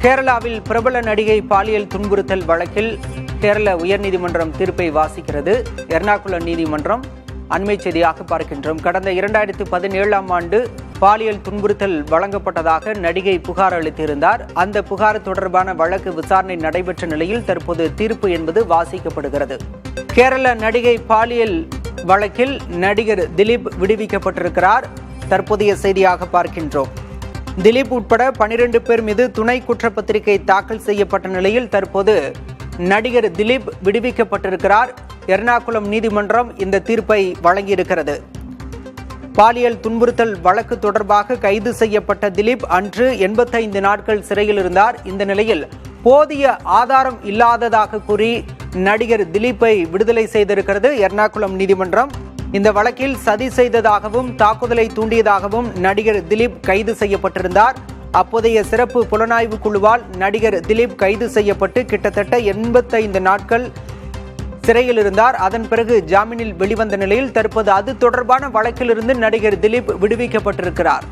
கேரளாவில் பிரபல நடிகை பாலியல் துன்புறுத்தல் வழக்கில் கேரள உயர்நீதிமன்றம் தீர்ப்பை வாசிக்கிறது. எர்ணாகுளம் நீதிமன்றம் அண்மை செய்தியாக பார்க்கின்றோம். கடந்த 2017ஆம் ஆண்டு பாலியல் துன்புறுத்தல் வழங்கப்பட்டதாக நடிகை புகார் அளித்திருந்தார். அந்த புகார் தொடர்பான வழக்கு விசாரணை நடைபெற்ற நிலையில் தற்போது தீர்ப்பு என்பது வாசிக்கப்படுகிறது. கேரள நடிகை பாலியல் வழக்கில் நடிகர் திலீப் விடுவிக்கப்பட்டிருக்கிறார். தற்போதைய செய்தியாக பார்க்கின்றோம். திலீப் உட்பட 12 பேர் மீது துணை குற்றப்பத்திரிகை தாக்கல் செய்யப்பட்ட நிலையில் தற்போது நடிகர் திலீப் விடுவிக்கப்பட்டிருக்கிறார். எர்ணாகுளம் நீதிமன்றம் இந்த தீர்ப்பை வழங்கியிருக்கிறது. பாலியல் துன்புறுத்தல் வழக்கு தொடர்பாக கைது செய்யப்பட்ட திலீப் அன்று 85 நாட்கள் சிறையில் இருந்தார். இந்த நிலையில் போதிய ஆதாரம் இல்லாததாக கூறி நடிகர் திலீப்பை விடுதலை செய்திருக்கிறது எர்ணாகுளம் நீதிமன்றம். இந்த வழக்கில் சதி செய்ததாகவும் தாக்குதலை தூண்டியதாகவும் நடிகர் திலீப் கைது செய்யப்பட்டிருந்தார். அப்போதைய சிறப்பு புலனாய்வு குழுவால் நடிகர் திலீப் கைது செய்யப்பட்டு கிட்டத்தட்ட 85 நாட்கள் சிறையில் இருந்தார். அதன் பிறகு ஜாமீனில் வெளிவந்த நிலையில் தற்போது அது தொடர்பான வழக்கிலிருந்து நடிகர் திலீப் விடுவிக்கப்பட்டிருக்கிறார்.